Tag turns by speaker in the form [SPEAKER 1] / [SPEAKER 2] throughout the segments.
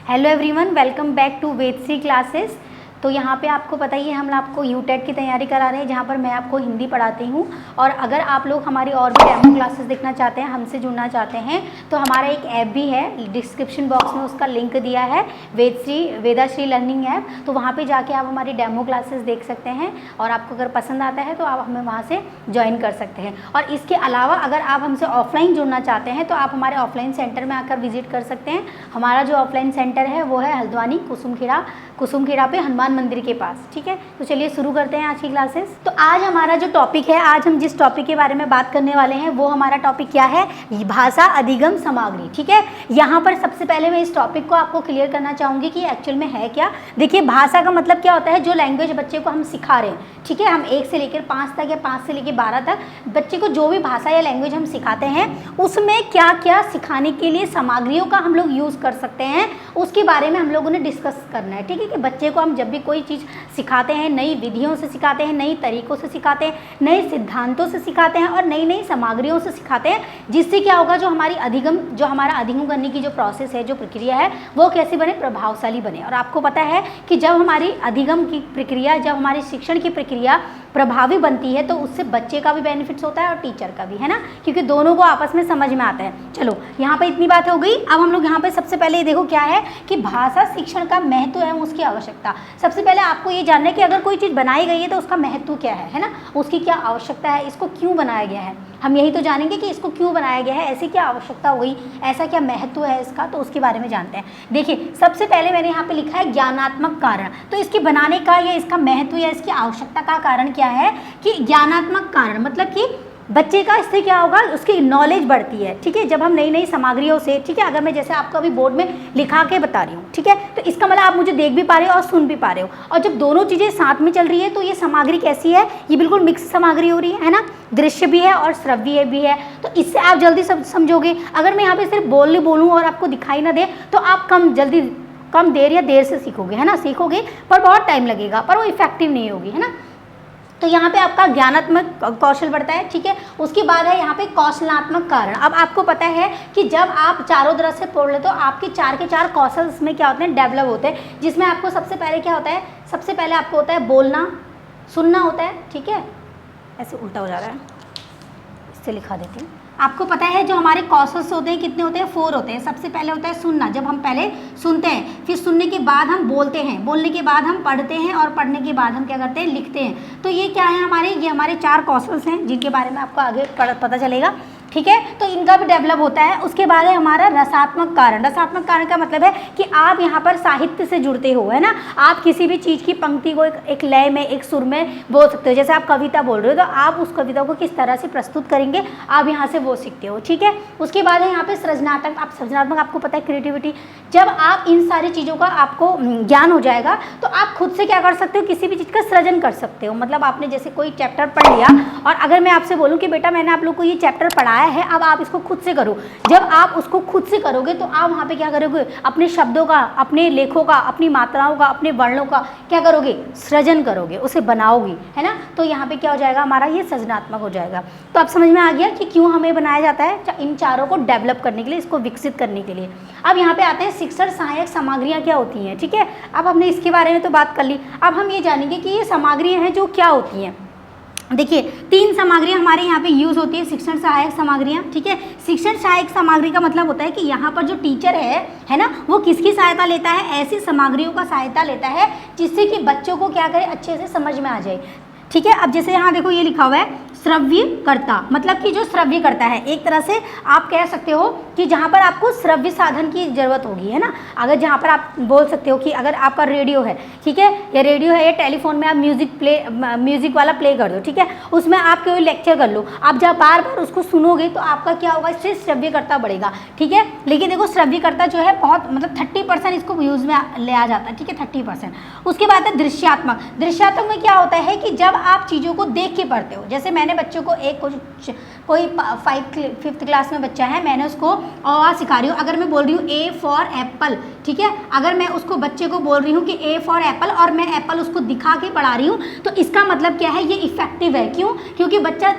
[SPEAKER 1] Hello everyone, welcome back to Vedshree classes. तो यहाँ पे आपको पता ही है हम आपको यूटेट की तैयारी करा रहे हैं, जहाँ पर मैं आपको हिंदी पढ़ाती हूँ। और अगर आप लोग हमारी और भी डेमो क्लासेस देखना चाहते हैं, हमसे जुड़ना चाहते हैं, तो हमारा एक ऐप भी है, डिस्क्रिप्शन बॉक्स में उसका लिंक दिया है, वेदाश्री लर्निंग ऐप। तो वहाँ पे जाके आप हमारी डेमो क्लासेस देख सकते हैं और आपको अगर पसंद आता है तो आप हमें वहाँ से ज्वाइन कर सकते हैं। और इसके अलावा अगर आप हमसे ऑफलाइन जुड़ना चाहते हैं तो आप हमारे ऑफलाइन सेंटर में आकर विजिट कर सकते हैं। हमारा जो ऑफलाइन सेंटर है वो है हल्द्वानी कुसुमखेड़ा पे हनुमान मंदिर के पास। ठीक है, तो चलिए शुरू करते हैं आज की क्लासेस। तो आज हमारा जो टॉपिक है, आज हम जिस टॉपिक के बारे में बात करने वाले हैं वो हमारा टॉपिक क्या है, भाषा अधिगम सामग्री। ठीक है, यहाँ पर सबसे पहले मैं इस टॉपिक को आपको क्लियर करना चाहूँगी कि एक्चुअल में है क्या। देखिए, भाषा का मतलब क्या होता है, जो लैंग्वेज बच्चे को हम सिखा रहे हैं। ठीक है, हम 1 से लेकर 5 तक या 5 से लेकर 12 तक बच्चे को जो भी भाषा या लैंग्वेज हम सिखाते हैं, उसमें क्या क्या सिखाने के लिए सामग्रियों का हम लोग यूज़ कर सकते हैं, उसके बारे में हम लोगों ने डिस्कस करना है। ठीक है, कि बच्चे को हम जब भी कोई चीज़ सिखाते हैं, नई विधियों से सिखाते हैं, नई तरीक़ों से सिखाते हैं, नए सिद्धांतों से सिखाते हैं और नई नई सामग्रियों से सिखाते हैं, जिससे क्या होगा, जो हमारा अधिगम करने की जो प्रोसेस है, जो प्रक्रिया है, वो कैसे बने, प्रभावशाली बने। और आपको पता है कि जब हमारी अधिगम की प्रक्रिया, जब हमारी शिक्षण की प्रक्रिया प्रभावी बनती है तो उससे बच्चे का भी बेनिफिट्स होता है और टीचर का भी, है ना, क्योंकि दोनों को आपस में समझ में आता है। चलो, यहाँ पे इतनी बात हो गई। अब हम लोग यहाँ पे सबसे पहले ये देखो क्या है कि भाषा शिक्षण का महत्व है, उसकी आवश्यकता। सबसे पहले आपको ये जानना है कि अगर कोई चीज़ बनाई गई है तो उसका महत्व क्या है ना, उसकी क्या आवश्यकता है, इसको क्यों बनाया गया है। हम यही तो जानेंगे कि इसको क्यों बनाया गया है, ऐसी क्या आवश्यकता हो गई, ऐसा क्या महत्व है इसका, तो उसके बारे में जानते हैं। देखिए, सबसे पहले मैंने यहाँ पे लिखा है ज्ञानात्मक कारण। तो इसके बनाने का या इसका महत्व या इसकी आवश्यकता का कारण क्या है कि ज्ञानात्मक कारण मतलब कि बच्चे का इससे क्या होगा, उसकी नॉलेज बढ़ती है। ठीक है, जब हम नई नई सामग्रियों से, ठीक है, अगर मैं जैसे आपको अभी बोर्ड में लिखा के बता रही हूँ, ठीक है, तो इसका मतलब आप मुझे देख भी पा रहे हो और सुन भी पा रहे हो। और जब दोनों चीज़ें साथ में चल रही है तो ये सामग्री कैसी है, ये बिल्कुल मिक्स सामग्री हो रही है ना, दृश्य भी है और श्रव्य भी है। तो इससे आप जल्दी समझोगे। अगर मैं यहाँ पे सिर्फ बोलूँ और आपको दिखाई ना दे तो आप कम देर या देर से सीखोगे, है ना, सीखोगे पर बहुत टाइम लगेगा, पर वो इफेक्टिव नहीं होगी, है ना। तो यहाँ पे आपका ज्ञानात्मक कौशल बढ़ता है। ठीक है, उसके बाद है यहाँ पे कौशलात्मक कारण। अब आपको पता है कि जब आप चारों तरफ से पढ़ ले तो आपके 4 के 4 कौशल इसमें क्या होते हैं, डेवलप होते हैं, जिसमें आपको सबसे पहले क्या होता है, सबसे पहले आपको होता है बोलना, सुनना होता है। ठीक है, ऐसे उल्टा हो जा रहा है, इससे लिखा देती हूँ। आपको पता है जो हमारे कौशल्स होते हैं कितने होते हैं, 4 होते हैं। सबसे पहले होता है सुनना, जब हम पहले सुनते हैं, फिर सुनने के बाद हम बोलते हैं, बोलने के बाद हम पढ़ते हैं और पढ़ने के बाद हम क्या करते हैं, लिखते हैं। तो ये क्या है, ये हमारे 4 कौशल्स हैं, जिनके बारे में आपको आगे पता चलेगा। ठीक है, तो इनका भी डेवलप होता है। उसके बाद है हमारा रसात्मक कारण। रसात्मक कारण का मतलब है कि आप यहाँ पर साहित्य से जुड़ते हो, है ना। आप किसी भी चीज़ की पंक्ति को एक लय में, एक सुर में बोल सकते हो। जैसे आप कविता बोल रहे हो तो आप उस कविता को किस तरह से प्रस्तुत करेंगे, आप यहाँ से वो सीखते हो। ठीक है, उसके बाद है यहाँ पे सृजनात्मक। आपको पता है क्रिएटिविटी। जब आप इन सारी चीज़ों का आपको ज्ञान हो जाएगा तो आप खुद से क्या कर सकते हो, किसी भी चीज़ का सृजन कर सकते हो। मतलब आपने जैसे कोई चैप्टर पढ़ लिया और अगर मैं आपसे बोलूँ कि बेटा मैंने आप लोग को ये चैप्टर पढ़ाया है, अब आप इसको खुद से करो। जब आप उसको खुद से करोगे तो आप वहाँ पे क्या करोगे, अपने शब्दों का, अपने लेखों का, अपनी मात्राओं का, अपने वर्णों का क्या करोगे, सृजन करोगे, उसे बनाओगे, है ना। तो यहाँ पे क्या हो जाएगा, हमारा ये सृजनात्मक हो जाएगा। तो अब समझ में आ गया कि क्यों हमें बनाया जाता है, इन चारों को डेवलप करने के लिए, इसको विकसित करने के लिए। अब यहाँ पे आते हैं शिक्षण सहायक सामग्रियाँ क्या होती हैं। ठीक है, अब हमने इसके बारे में तो बात कर ली। अब हम ये जानेंगे कि ये सामग्रियाँ हैं जो क्या होती हैं। देखिए, 3 सामग्रियाँ हमारे यहाँ पे यूज़ होती है, शिक्षण सहायक सामग्रियाँ। ठीक है, शिक्षण सहायक सामग्री का मतलब होता है कि यहाँ पर जो टीचर है ना, वो किसकी सहायता लेता है, ऐसी सामग्रियों का सहायता लेता है जिससे कि बच्चों को क्या करे, अच्छे से समझ में आ जाए। ठीक है, अब जैसे यहाँ देखो ये लिखा हुआ है श्रव्यकर्ता, मतलब कि जो श्रव्य करता है। एक तरह से आप कह सकते हो कि जहाँ पर आपको श्रव्य साधन की ज़रूरत होगी, है ना। अगर जहाँ पर आप बोल सकते हो कि अगर आपका रेडियो है, ठीक है, या रेडियो है या टेलीफोन में आप म्यूज़िक वाला प्ले कर दो, ठीक है, उसमें आप कोई लेक्चर कर लो, आप जब बार बार उसको सुनोगे तो आपका क्या होगा, इससे श्रव्यकर्ता बढ़ेगा। ठीक है, लेकिन देखो श्रव्यकर्ता जो है बहुत मतलब 30% इसको यूज़ में ले आ जाता है। ठीक है, 30%। उसके बाद है दृश्यात्मक। दृश्यात्मक में क्या होता है कि जब आप चीज़ों को देख के पढ़ते हो, जैसे मैंने बच्चों को कोई 5th क्लास में बच्चा है, मैंने उसको अ सिखा रही हूँ। अगर मैं बोल रही हूँ ए फॉर एप्पल, ठीक है, अगर मैं उसको बच्चे को बोल रही हूँ कि ए फॉर एप्पल और मैं एप्पल उसको दिखा के पढ़ा रही हूँ, तो इसका मतलब क्या है, ये इफेक्टिव है। क्यों? क्योंकि बच्चा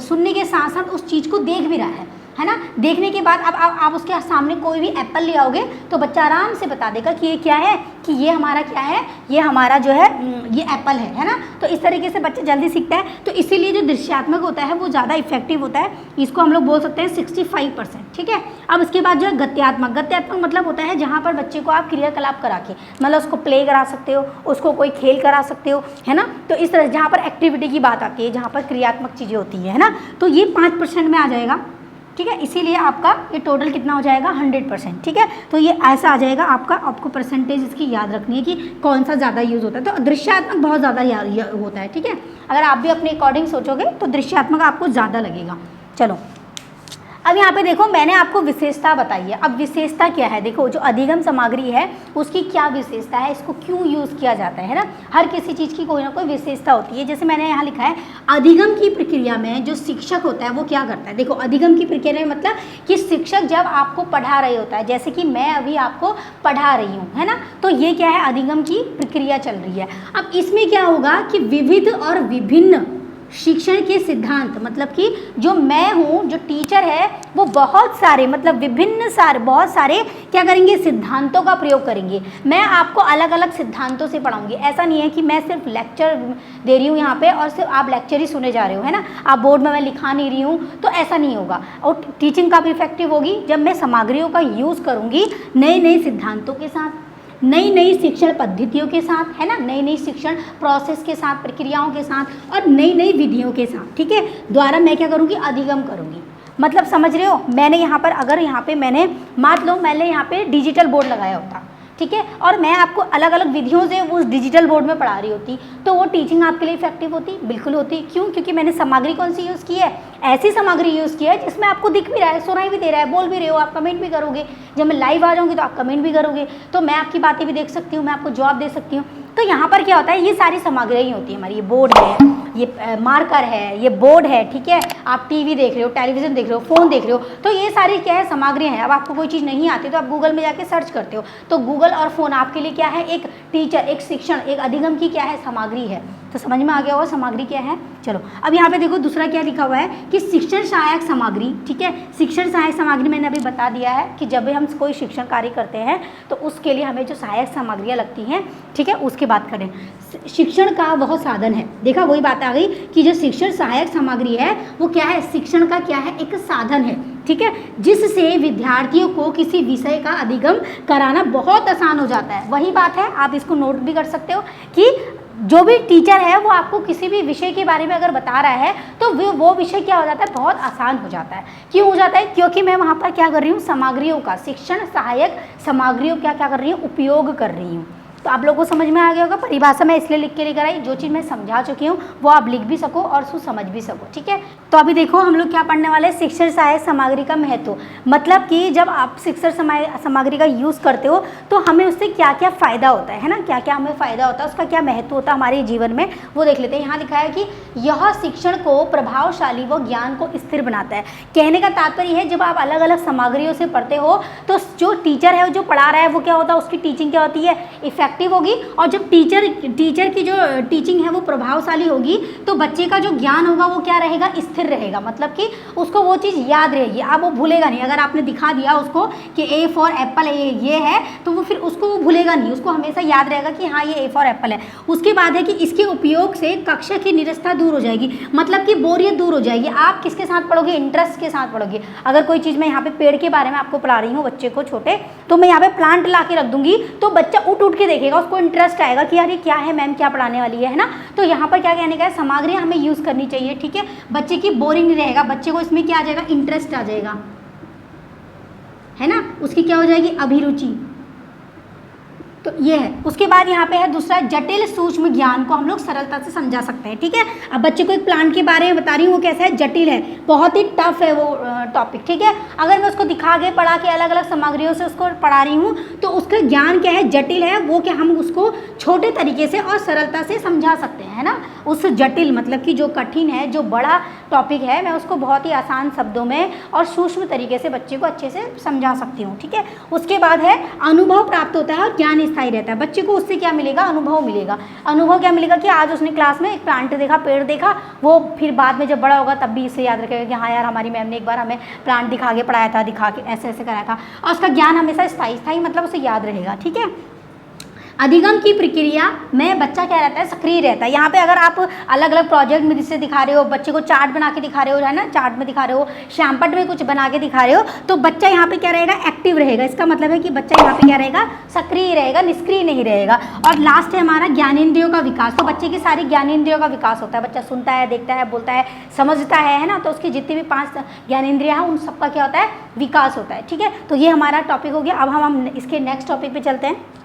[SPEAKER 1] सुनने के साथ साथ उस चीज़ को देख भी रहा है है ना। देखने के बाद अब आप उसके सामने कोई भी एप्पल ले आओगे तो बच्चा आराम से बता देगा कि ये क्या है, कि ये हमारा क्या है, ये हमारा जो है ये एप्पल है ना। तो इस तरीके से बच्चा जल्दी सीखता है। तो इसीलिए जो दृश्यात्मक होता है वो ज़्यादा इफेक्टिव होता है, इसको हम लोग बोल सकते हैं 65%, ठीक है। अब इसके बाद जो है गत्यात्मक, गत्यात्मक मतलब होता है जहाँ पर बच्चे को आप क्रियाकलाप करा के, मतलब उसको प्ले करा सकते हो, उसको कोई खेल करा सकते हो, है ना। तो इस तरह जहाँ पर एक्टिविटी की बात आती है, जहाँ पर क्रियात्मक चीज़ें होती है ना, तो ये 5% में आ जाएगा, ठीक है। इसीलिए आपका ये टोटल कितना हो जाएगा 100%, ठीक है। तो ये ऐसा आ जाएगा आपका, आपको परसेंटेज इसकी याद रखनी है कि कौन सा ज़्यादा यूज़ होता है। तो दृश्यात्मक बहुत ज़्यादा होता है, ठीक है। अगर आप भी अपने अकॉर्डिंग सोचोगे तो दृश्यात्मक आपको ज़्यादा लगेगा। चलो अब यहाँ पे देखो मैंने आपको विशेषता बताई है। अब विशेषता क्या है, देखो जो अधिगम सामग्री है उसकी क्या विशेषता है, इसको क्यों यूज़ किया जाता है ना। हर किसी चीज़ की कोई ना कोई विशेषता होती है। जैसे मैंने यहाँ लिखा है अधिगम की प्रक्रिया में जो शिक्षक होता है वो क्या करता है। देखो अधिगम की प्रक्रिया में मतलब कि शिक्षक जब आपको पढ़ा रहे होता है, जैसे कि मैं अभी आपको पढ़ा रही हूँ, है ना, तो ये क्या है, अधिगम की प्रक्रिया चल रही है। अब इसमें क्या होगा कि विविध और विभिन्न शिक्षण के सिद्धांत, मतलब कि जो मैं हूँ, जो टीचर है वो बहुत सारे, मतलब विभिन्न सारे, बहुत सारे क्या करेंगे, सिद्धांतों का प्रयोग करेंगे। मैं आपको अलग अलग सिद्धांतों से पढ़ाऊंगी। ऐसा नहीं है कि मैं सिर्फ लेक्चर दे रही हूँ यहाँ पे और सिर्फ आप लेक्चर ही सुने जा रहे हो, है ना, आप बोर्ड में मैं लिखा नहीं रही हूँ, तो ऐसा नहीं होगा। और टीचिंग काफ़ी इफेक्टिव होगी जब मैं सामग्रियों का यूज़ करूँगी नए नए सिद्धांतों के साथ, नई नई शिक्षण पद्धतियों के साथ, है ना, नई नई शिक्षण प्रोसेस के साथ, प्रक्रियाओं के साथ और नई नई विधियों के साथ, ठीक है, द्वारा मैं क्या करूँगी, अधिगम करूँगी। मतलब समझ रहे हो, मैंने यहाँ पर अगर यहाँ पे मैंने मान लो मैंने यहाँ पे डिजिटल बोर्ड लगाया होता, ठीक है, और मैं आपको अलग अलग विधियों से उस डिजिटल बोर्ड में पढ़ा रही होती, तो वो टीचिंग आपके लिए इफेक्टिव होती, बिल्कुल होती। क्यों? क्योंकि मैंने सामग्री कौन सी यूज़ की है, ऐसी सामग्री यूज़ की है जिसमें आपको दिख भी रहा है, सुनाई भी दे रहा है, बोल भी रहे हो, आप कमेंट भी करोगे। जब मैं लाइव आ जाऊँगी तो आप कमेंट भी करोगे, तो मैं आपकी बातें भी देख सकती हूँ, मैं आपको जवाब दे सकती हूँ। तो यहाँ पर क्या होता है, ये सारी सामग्रियाँ ही होती है हमारी। ये बोर्ड है, ये मार्कर है, ये बोर्ड है, ठीक है, आप टीवी देख रहे हो, टेलीविज़न देख रहे हो, फ़ोन देख रहे हो, तो ये सारी क्या है, सामग्रियाँ हैं। अब आपको कोई चीज़ नहीं आती तो आप गूगल में जाके सर्च करते हो, तो गूगल और फ़ोन आपके लिए क्या है, एक टीचर, एक शिक्षण, एक अधिगम की क्या है, सामग्री है। तो समझ में आ गया होगा सामग्री क्या है। चलो अब यहाँ पे देखो दूसरा क्या लिखा हुआ है कि शिक्षण सहायक सामग्री, ठीक है। शिक्षण सहायक सामग्री मैंने अभी बता दिया है कि जब भी हम कोई शिक्षण कार्य करते हैं तो उसके लिए हमें जो सहायक सामग्रियाँ लगती हैं, ठीक है, उसकी बात करें। शिक्षण का वह साधन है, देखा वही बात आ गई कि जो शिक्षण सहायक सामग्री है वो क्या है, शिक्षण का क्या है, एक साधन है, ठीक है, जिससे विद्यार्थियों को किसी विषय का अधिगम कराना बहुत आसान हो जाता है। वही बात है, आप इसको नोट भी कर सकते हो कि जो भी टीचर है वो आपको किसी भी विषय के बारे में अगर बता रहा है तो वो विषय क्या हो जाता है, बहुत आसान हो जाता है। क्यों हो जाता है? क्योंकि मैं वहाँ पर क्या कर रही हूँ, सामग्रियों का, शिक्षण सहायक सामग्रियों का क्या कर रही हूँ, उपयोग कर रही हूँ। तो आप लोगों को समझ में आ गया होगा। परिभाषा मैं इसलिए लिख के लेकर आई, जो चीज़ मैं समझा चुकी हूँ वो आप लिख भी सको और उसको समझ भी सको, ठीक है। तो अभी देखो हम लोग क्या पढ़ने वाले हैं, शिक्षण सहायक सामग्री का महत्व। मतलब कि जब आप शिक्षण सामग्री का यूज़ करते हो तो हमें उससे क्या क्या फ़ायदा होता है ना, क्या क्या हमें फ़ायदा होता है, उसका क्या महत्व होता है हमारे जीवन में, वो देख लेते हैं। यहाँ लिखा है कि यह शिक्षण को प्रभावशाली व ज्ञान को स्थिर बनाता है। कहने का तात्पर्य है जब आप अलग अलग सामग्रियों से पढ़ते हो तो जो टीचर है जो पढ़ा रहा है वो क्या होता है, उसकी टीचिंग क्या होती है, इफेक्टिव होगी। और जब टीचर की जो टीचिंग है वो प्रभावशाली होगी तो बच्चे का जो ज्ञान होगा वो क्या रहेगा, स्थिर रहेगा। मतलब कि उसको वो चीज़ याद रहेगी, अब वो भूलेगा नहीं। अगर आपने दिखा दिया उसको कि ए फॉर एप्पल ये है तो वो फिर उसको वो भूलेगा नहीं, उसको हमेशा याद रहेगा कि हाँ ये ए फॉर एप्पल है। उसके बाद है कि इसके उपयोग से कक्षा की निरस्ता दूर हो जाएगी, मतलब कि बोरियत दूर हो जाएगी। आप किसके साथ पढ़ोगे, इंटरेस्ट के साथ पढ़ोगे। अगर कोई चीज़ मैं यहाँ पे पेड़ के बारे में आपको पढ़ा रही हूँ बच्चे को छोटे, तो मैं यहाँ पे प्लांट ला के रख दूंगी तो बच्चा उठ उठ के देखेगा, उसको इंटरेस्ट आएगा कि यार ये क्या है, मैम क्या पढ़ाने वाली है ना। तो यहाँ पर क्या कहने का है, सामग्रियाँ हमें यूज़ करनी चाहिए, ठीक है। बच्चे की बोरिंग नहीं रहेगा, बच्चे को इसमें क्या आ जाएगा, इंटरेस्ट आ जाएगा, है ना, उसकी क्या हो जाएगी, अभिरुचि। तो ये है। उसके बाद यहाँ पे है दूसरा, जटिल सूक्ष्म ज्ञान को हम लोग सरलता से समझा सकते हैं, ठीक है। अब बच्चे को एक प्लांट के बारे में बता रही हूँ, वो कैसा है, जटिल है, बहुत ही टफ है वो टॉपिक, ठीक है। अगर मैं उसको दिखा के पढ़ा के अलग अलग सामग्रियों से उसको पढ़ा रही हूँ तो उसका ज्ञान क्या है, जटिल है, वो क्या हम उसको छोटे तरीके से और सरलता से समझा सकते हैं, है ना। उस जटिल मतलब कि जो कठिन है, जो बड़ा टॉपिक है, मैं उसको बहुत ही आसान शब्दों में और सूक्ष्म तरीके से बच्चे को अच्छे से समझा सकती हूँ, ठीक है। उसके बाद है अनुभव प्राप्त होता है और ज्ञान स्थायी रहता है। बच्चे को उससे क्या मिलेगा, अनुभव मिलेगा। अनुभव क्या मिलेगा कि आज उसने क्लास में एक प्लांट देखा, पेड़ देखा, वो फिर बाद में जब बड़ा होगा तब भी इसे याद रखेगा कि हाँ यार हमारी मैम ने एक बार हमें प्लांट दिखा के पढ़ाया था, दिखा के ऐसे ऐसे कराया था, और उसका ज्ञान हमेशा स्थायी मतलब उसे याद रहेगा। ठीक है। अधिगम की प्रक्रिया में बच्चा क्या रहता है, सक्रिय रहता है। यहाँ पे अगर आप अलग अलग प्रोजेक्ट में जिससे दिखा रहे हो, बच्चे को चार्ट बना के दिखा रहे हो, है ना, चार्ट में दिखा रहे हो, श्यामपट्ट में कुछ बना के दिखा रहे हो, तो बच्चा यहाँ पे क्या रहेगा, एक्टिव रहेगा। इसका मतलब है कि बच्चा यहाँ पे क्या रहेगा, सक्रिय रहेगा, निष्क्रिय नहीं रहेगा। और लास्ट है हमारा ज्ञानेंद्रियों का विकास। तो बच्चे की सारी ज्ञानेंद्रियों का विकास होता है। बच्चा सुनता है, देखता है, बोलता है, समझता है ना, तो उसकी जितनी भी 5 ज्ञानेंद्रियाँ हैं उन सबका क्या होता है, विकास होता है। ठीक है। तो ये हमारा टॉपिक हो गया। अब हम इसके नेक्स्ट टॉपिक पे चलते हैं।